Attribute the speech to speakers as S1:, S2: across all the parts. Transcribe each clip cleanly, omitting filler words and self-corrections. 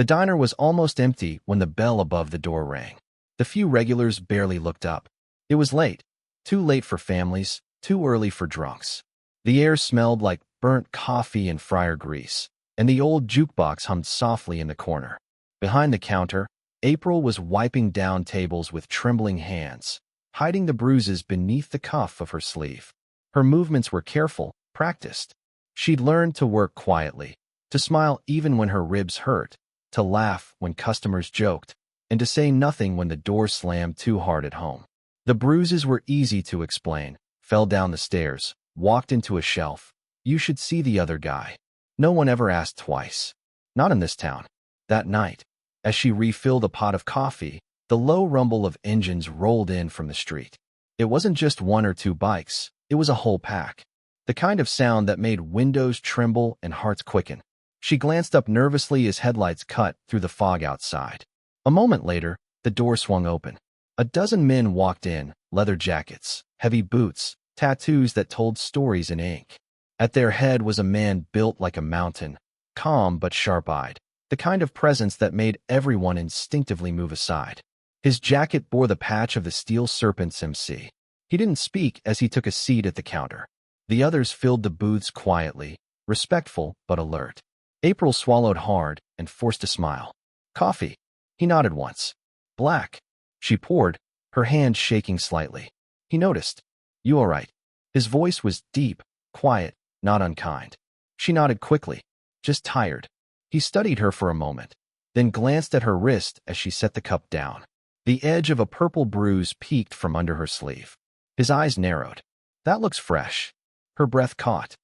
S1: The diner was almost empty when the bell above the door rang. The few regulars barely looked up. It was late. Too late for families, too early for drunks. The air smelled like burnt coffee and fryer grease, and the old jukebox hummed softly in the corner. Behind the counter, April was wiping down tables with trembling hands, hiding the bruises beneath the cuff of her sleeve. Her movements were careful, practiced. She'd learned to work quietly, to smile even when her ribs hurt, to laugh when customers joked, and to say nothing when the door slammed too hard at home. The bruises were easy to explain. Fell down the stairs, walked into a shelf. You should see the other guy. No one ever asked twice. Not in this town. That night, as she refilled a pot of coffee, the low rumble of engines rolled in from the street. It wasn't just one or two bikes. It was a whole pack. The kind of sound that made windows tremble and hearts quicken. She glanced up nervously as headlights cut through the fog outside. A moment later, the door swung open. A dozen men walked in, leather jackets, heavy boots, tattoos that told stories in ink. At their head was a man built like a mountain, calm but sharp-eyed, the kind of presence that made everyone instinctively move aside. His jacket bore the patch of the Steel Serpents MC. He didn't speak as he took a seat at the counter. The others filled the booths quietly, respectful but alert. April swallowed hard and forced a smile. Coffee. He nodded once. Black. She poured, her hand shaking slightly. He noticed. You all right? His voice was deep, quiet, not unkind. She nodded quickly. Just tired. He studied her for a moment, then glanced at her wrist as she set the cup down. The edge of a purple bruise peeked from under her sleeve. His eyes narrowed. That looks fresh. Her breath caught.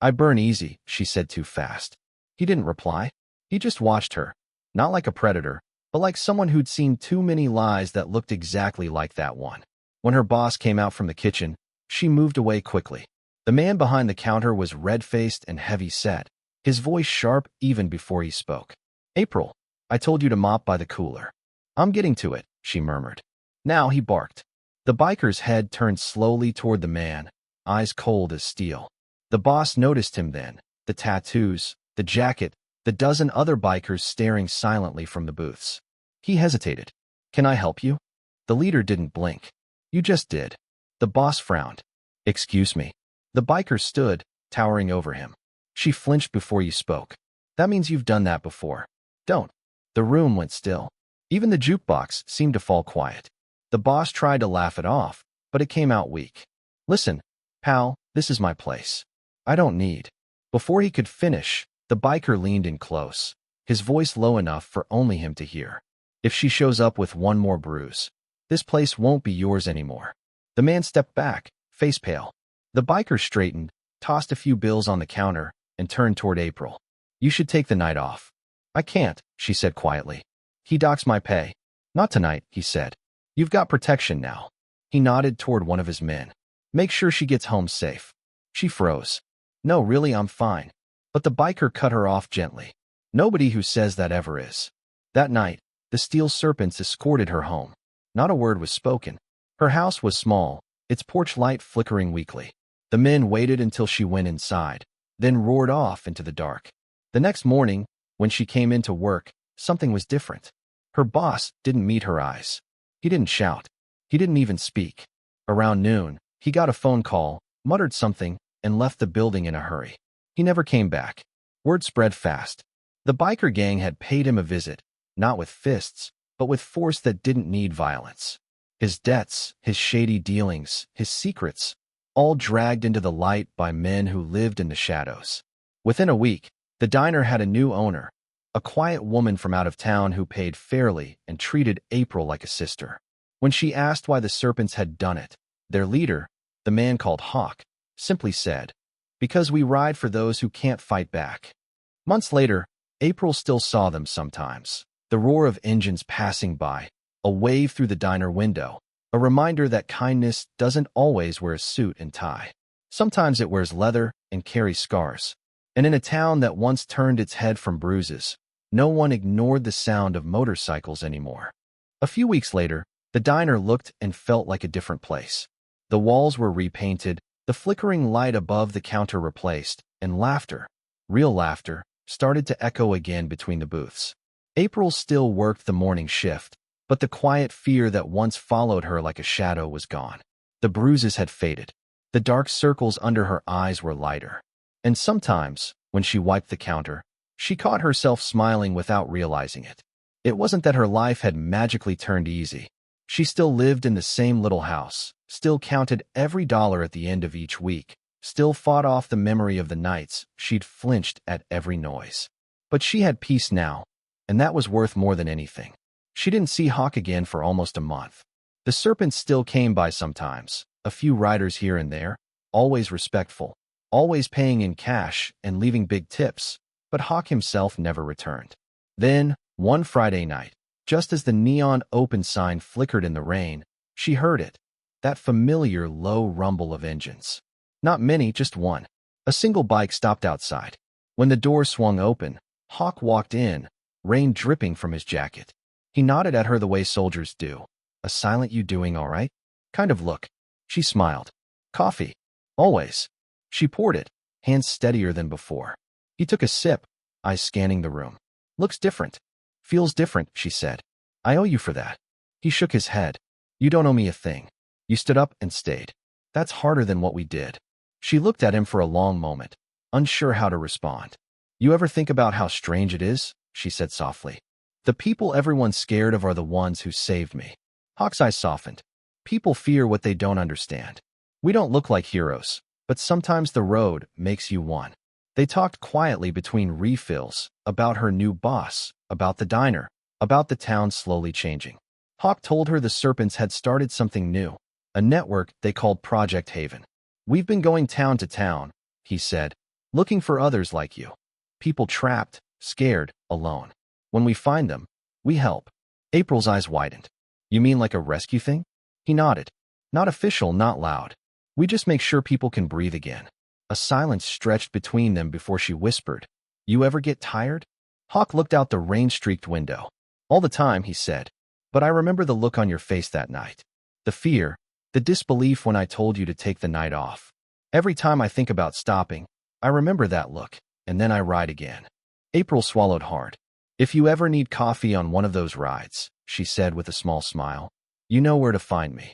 S1: I burn easy, she said too fast. He didn't reply. He just watched her, not like a predator, but like someone who'd seen too many lies that looked exactly like that one. When her boss came out from the kitchen, she moved away quickly. The man behind the counter was red-faced and heavy-set, his voice sharp even before he spoke. April, I told you to mop by the cooler. I'm getting to it, she murmured. Now he barked. The biker's head turned slowly toward the man, eyes cold as steel. The boss noticed him then, the tattoos, the jacket, the dozen other bikers staring silently from the booths. He hesitated. Can I help you? The leader didn't blink. You just did. The boss frowned. Excuse me. The biker stood, towering over him. She flinched before you spoke. That means you've done that before. Don't. The room went still. Even the jukebox seemed to fall quiet. The boss tried to laugh it off, but it came out weak. Listen, pal, this is my place. I don't need. Before he could finish, the biker leaned in close, his voice low enough for only him to hear. If she shows up with one more bruise, this place won't be yours anymore. The man stepped back, face pale. The biker straightened, tossed a few bills on the counter, and turned toward April. You should take the night off. I can't, she said quietly. He docks my pay. Not tonight, he said. You've got protection now. He nodded toward one of his men. Make sure she gets home safe. She froze. No, really, I'm fine. But the biker cut her off gently. Nobody who says that ever is. That night, the Steel Serpents escorted her home. Not a word was spoken. Her house was small, its porch light flickering weakly. The men waited until she went inside, then roared off into the dark. The next morning, when she came into work, something was different. Her boss didn't meet her eyes. He didn't shout. He didn't even speak. Around noon, he got a phone call, muttered something, and left the building in a hurry. He never came back. Word spread fast. The biker gang had paid him a visit, not with fists, but with force that didn't need violence. His debts, his shady dealings, his secrets, all dragged into the light by men who lived in the shadows. Within a week, the diner had a new owner, a quiet woman from out of town who paid fairly and treated April like a sister. When she asked why the Serpents had done it, their leader, the man called Hawk, simply said, because we ride for those who can't fight back. Months later, April still saw them sometimes. The roar of engines passing by, a wave through the diner window, a reminder that kindness doesn't always wear a suit and tie. Sometimes it wears leather and carries scars. And in a town that once turned its head from Bruises, no one ignored the sound of motorcycles anymore. A few weeks later, the diner looked and felt like a different place. The walls were repainted, the flickering light above the counter replaced, and laughter, real laughter, started to echo again between the booths. April still worked the morning shift, but the quiet fear that once followed her like a shadow was gone. The bruises had faded. The dark circles under her eyes were lighter. And sometimes, when she wiped the counter, she caught herself smiling without realizing it. It wasn't that her life had magically turned easy. She still lived in the same little house, still counted every dollar at the end of each week, still fought off the memory of the nights she'd flinched at every noise. But she had peace now, and that was worth more than anything. She didn't see Hawk again for almost a month. The Serpents still came by sometimes, a few riders here and there, always respectful, always paying in cash and leaving big tips, but Hawk himself never returned. Then, one Friday night, just as the neon open sign flickered in the rain, she heard it, that familiar low rumble of engines. Not many, just one. A single bike stopped outside. When the door swung open, Hawk walked in, rain dripping from his jacket. He nodded at her the way soldiers do. A silent "you doing all right?" kind of look. She smiled. "Coffee. Always." She poured it, hands steadier than before. He took a sip, eyes scanning the room. "Looks different. Feels different," she said. "I owe you for that." He shook his head. "You don't owe me a thing. You stood up and stayed. That's harder than what we did." She looked at him for a long moment, unsure how to respond. "You ever think about how strange it is?" she said softly. "The people everyone's scared of are the ones who saved me." Hawk's eyes softened. "People fear what they don't understand. We don't look like heroes, but sometimes the road makes you one." They talked quietly between refills, about her new boss, about the diner, about the town slowly changing. Hawk told her the Serpents had started something new, a network they called Project Haven. "We've been going town to town," he said, "looking for others like you. People trapped, scared, alone. When we find them, we help." April's eyes widened. "You mean like a rescue thing?" He nodded. "Not official, not loud. We just make sure people can breathe again." A silence stretched between them before she whispered, "You ever get tired?" Hawk looked out the rain-streaked window. "All the time," he said. "But I remember the look on your face that night. The fear, the disbelief when I told you to take the night off. Every time I think about stopping, I remember that look, and then I ride again." April swallowed hard. "If you ever need coffee on one of those rides," she said with a small smile, "you know where to find me."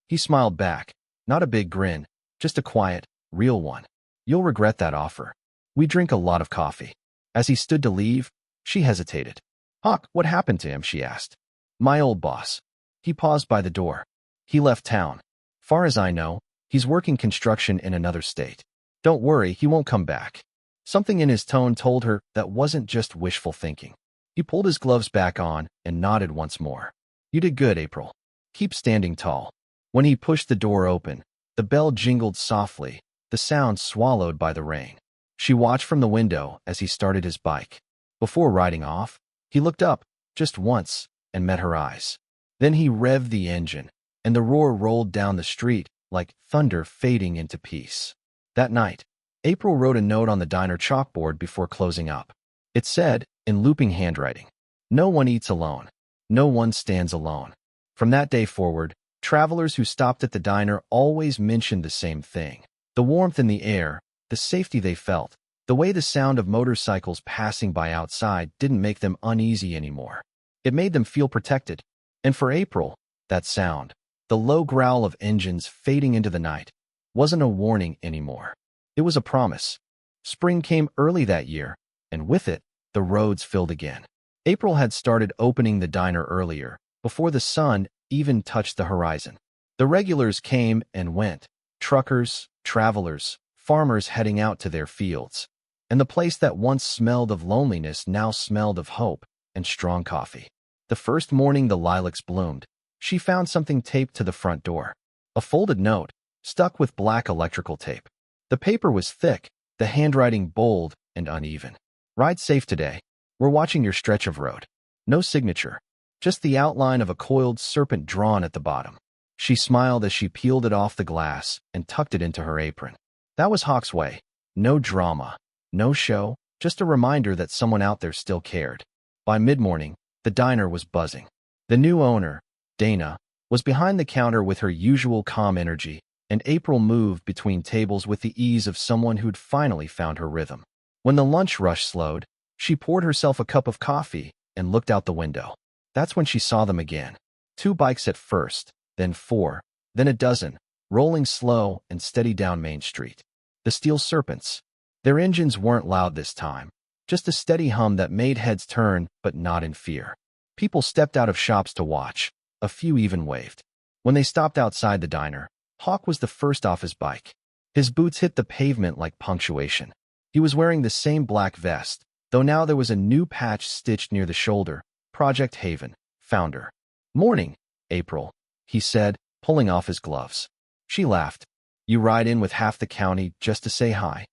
S1: He smiled back, not a big grin, just a quiet, real one. "You'll regret that offer. We drink a lot of coffee." As he stood to leave, she hesitated. "Hawk, what happened to him?" she asked. "My old boss." He paused by the door. "He left town. Far as I know, he's working construction in another state. Don't worry, he won't come back." Something in his tone told her that wasn't just wishful thinking. He pulled his gloves back on and nodded once more. "You did good, April. Keep standing tall." When he pushed the door open, the bell jingled softly, the sound swallowed by the rain. She watched from the window as he started his bike. Before riding off, he looked up, just once, and met her eyes. Then he revved the engine, and the roar rolled down the street like thunder fading into peace. That night, April wrote a note on the diner chalkboard before closing up. It said, in looping handwriting, "No one eats alone. No one stands alone." From that day forward, travelers who stopped at the diner always mentioned the same thing. The warmth in the air, the safety they felt, the way the sound of motorcycles passing by outside didn't make them uneasy anymore. It made them feel protected. And for April, that sound, the low growl of engines fading into the night, wasn't a warning anymore. It was a promise. Spring came early that year, and with it, the roads filled again. April had started opening the diner earlier, before the sun even touched the horizon. The regulars came and went, truckers, travelers, farmers heading out to their fields. And the place that once smelled of loneliness now smelled of hope and strong coffee. The first morning the lilacs bloomed, she found something taped to the front door. A folded note, stuck with black electrical tape. The paper was thick, the handwriting bold and uneven. "Ride safe today. We're watching your stretch of road." No signature, just the outline of a coiled serpent drawn at the bottom. She smiled as she peeled it off the glass and tucked it into her apron. That was Hawk's way. No drama, no show, just a reminder that someone out there still cared. By mid-morning, the diner was buzzing. The new owner, Dana, was behind the counter with her usual calm energy, and April moved between tables with the ease of someone who'd finally found her rhythm. When the lunch rush slowed, She poured herself a cup of coffee and looked out the window. That's when she saw them again. 2 bikes at first, then 4, then a dozen, rolling slow and steady down Main Street. The Steel Serpents. Their engines weren't loud this time, just a steady hum that made heads turn, but not in fear. People stepped out of shops to watch. A few even waved. When they stopped outside the diner, Hawk was the first off his bike. His boots hit the pavement like punctuation. He was wearing the same black vest, though now there was a new patch stitched near the shoulder. Project Haven, founder. "Morning, April," he said, pulling off his gloves. She laughed. "You ride in with half the county just to say hi?"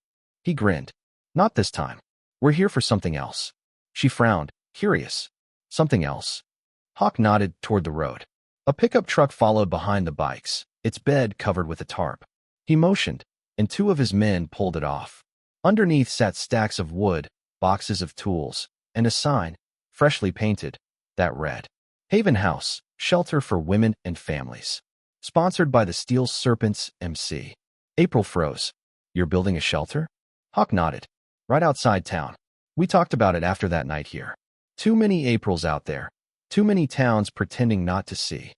S1: He grinned. "Not this time. We're here for something else." She frowned, curious. "Something else?" Hawk nodded toward the road. A pickup truck followed behind the bikes, its bed covered with a tarp. He motioned, and 2 of his men pulled it off. Underneath sat stacks of wood, boxes of tools, and a sign, freshly painted, that read, "Haven House, Shelter for Women and Families. Sponsored by the Steel Serpents MC." April froze. "You're building a shelter?" Hawk nodded. "Right outside town. We talked about it after that night here. Too many Aprils out there. Too many towns pretending not to see."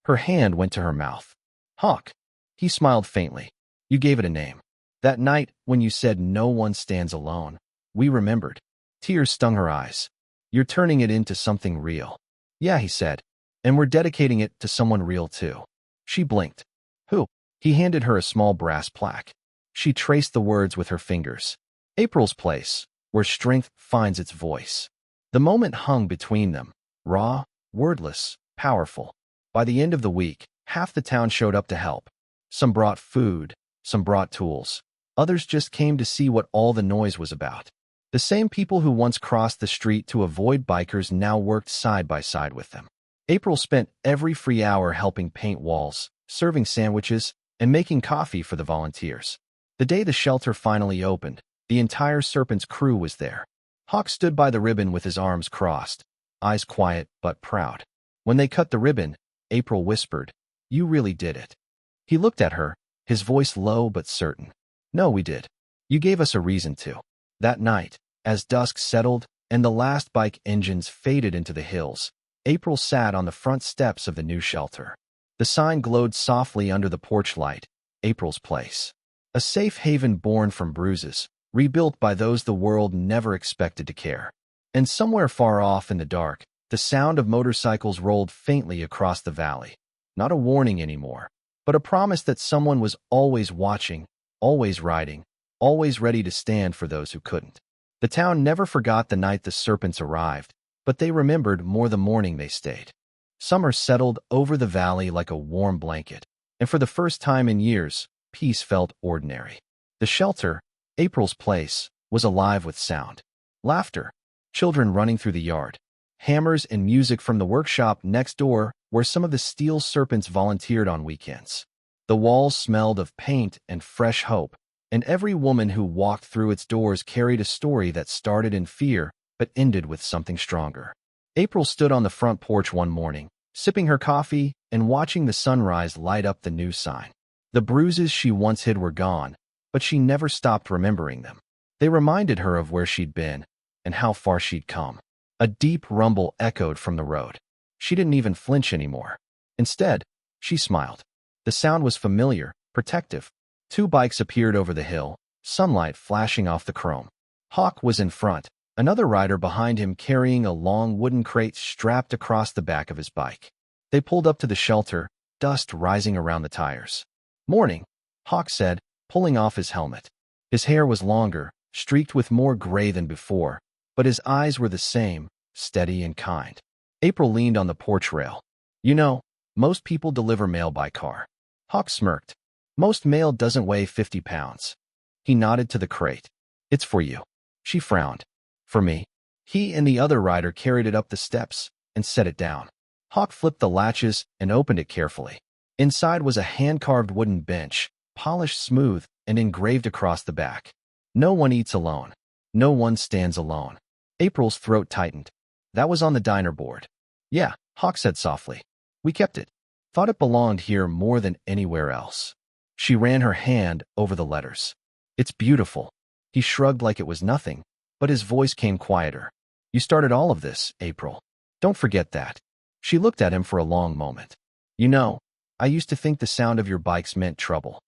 S1: Her hand went to her mouth. "Hawk." He smiled faintly. "You gave it a name. That night when you said no one stands alone. We remembered." Tears stung her eyes. "You're turning it into something real." "Yeah," he said. "And we're dedicating it to someone real too." She blinked. "Who?" He handed her a small brass plaque. She traced the words with her fingers. "April's Place, where strength finds its voice." The moment hung between them, raw, wordless, powerful. By the end of the week, half the town showed up to help. Some brought food, some brought tools. Others just came to see what all the noise was about. The same people who once crossed the street to avoid bikers now worked side by side with them. April spent every free hour helping paint walls, serving sandwiches, and making coffee for the volunteers. The day the shelter finally opened, the entire Serpents crew was there. Hawk stood by the ribbon with his arms crossed, eyes quiet but proud. When they cut the ribbon, April whispered, "You really did it." He looked at her, his voice low but certain. "No, we did. You gave us a reason to." That night, as dusk settled and the last bike engines faded into the hills, April sat on the front steps of the new shelter. The sign glowed softly under the porch light, "April's Place." A safe haven born from bruises, rebuilt by those the world never expected to care. And somewhere far off in the dark, the sound of motorcycles rolled faintly across the valley. Not a warning anymore, but a promise that someone was always watching, always riding, always ready to stand for those who couldn't. The town never forgot the night the Serpents arrived, but they remembered more the morning they stayed. Summer settled over the valley like a warm blanket, and for the first time in years, peace felt ordinary. The shelter, April's Place, was alive with sound. Laughter, children running through the yard, hammers and music from the workshop next door where some of the Steel Serpents volunteered on weekends. The walls smelled of paint and fresh hope, and every woman who walked through its doors carried a story that started in fear but ended with something stronger. April stood on the front porch one morning, sipping her coffee and watching the sunrise light up the new sign. The bruises she once hid were gone, but she never stopped remembering them. They reminded her of where she'd been and how far she'd come. A deep rumble echoed from the road. She didn't even flinch anymore. Instead, she smiled. The sound was familiar, protective. 2 bikes appeared over the hill, sunlight flashing off the chrome. Hawk was in front, another rider behind him carrying a long wooden crate strapped across the back of his bike. They pulled up to the shelter, dust rising around the tires. "Morning," Hawk said, pulling off his helmet. His hair was longer, streaked with more gray than before, but his eyes were the same, steady and kind. April leaned on the porch rail. "You know, most people deliver mail by car." Hawk smirked. "Most mail doesn't weigh 50 pounds. He nodded to the crate. "It's for you." She frowned. "For me?" He and the other rider carried it up the steps and set it down. Hawk flipped the latches and opened it carefully. Inside was a hand-carved wooden bench, polished smooth and engraved across the back. "No one eats alone. No one stands alone." April's throat tightened. "That was on the diner board." "Yeah," Hawk said softly. "We kept it. Thought it belonged here more than anywhere else." She ran her hand over the letters. "It's beautiful." He shrugged like it was nothing. but his voice came quieter. You started all of this, April. Don't forget that. She looked at him for a long moment. You know, I used to think the sound of your bikes meant trouble.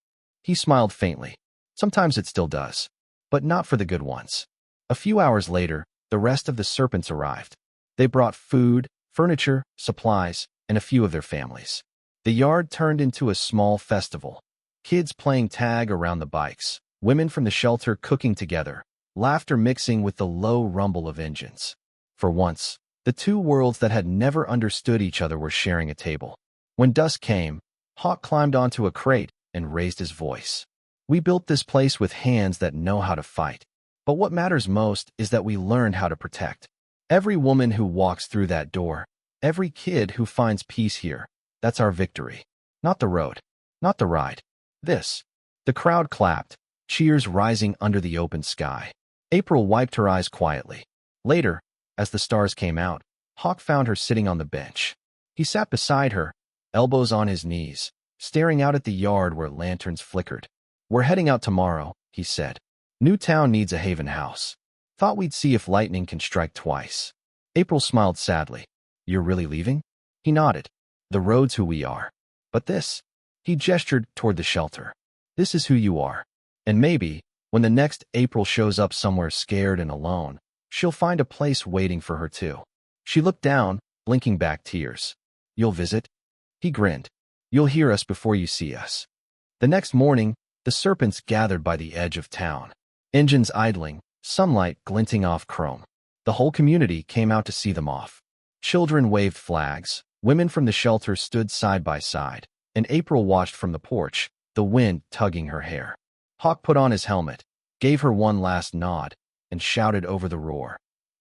S1: He smiled faintly. Sometimes it still does, but not for the good ones. A few hours later, the rest of the serpents arrived. They brought food, furniture, supplies, and a few of their families. The yard turned into a small festival. Kids playing tag around the bikes, women from the shelter cooking together, laughter mixing with the low rumble of engines. For once, the two worlds that had never understood each other were sharing a table. When dusk came, Hawk climbed onto a crate and raised his voice. We built this place with hands that know how to fight. But what matters most is that we learned how to protect. Every woman who walks through that door, every kid who finds peace here, that's our victory. Not the road, not the ride. This. The crowd clapped, cheers rising under the open sky. April wiped her eyes quietly. Later, as the stars came out, Hawk found her sitting on the bench. He sat beside her, elbows on his knees, staring out at the yard where lanterns flickered. We're heading out tomorrow, he said. New town needs a haven house. Thought we'd see if lightning can strike twice. April smiled sadly. You're really leaving? He nodded. The road's who we are. But this? He gestured toward the shelter. This is who you are. And maybe, when the next April shows up somewhere scared and alone, she'll find a place waiting for her too. She looked down, blinking back tears. You'll visit? He grinned. You'll hear us before you see us. The next morning, the serpents gathered by the edge of town. Engines idling, sunlight glinting off chrome. The whole community came out to see them off. Children waved flags, women from the shelter stood side by side, and April watched from the porch, the wind tugging her hair. Hawk put on his helmet, gave her one last nod, and shouted over the roar.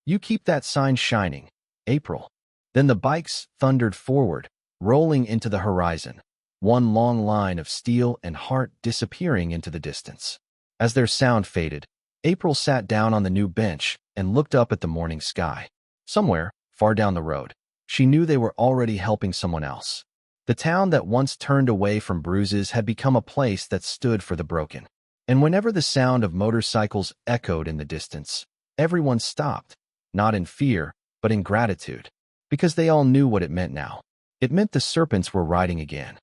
S1: You keep that sign shining, April. Then the bikes thundered forward, rolling into the horizon, one long line of steel and heart disappearing into the distance. As their sound faded, April sat down on the new bench and looked up at the morning sky. Somewhere, far down the road, she knew they were already helping someone else. The town that once turned away from Bruises had become a place that stood for the broken. And whenever the sound of motorcycles echoed in the distance, everyone stopped, not in fear, but in gratitude, because they all knew what it meant now. It meant the serpents were riding again.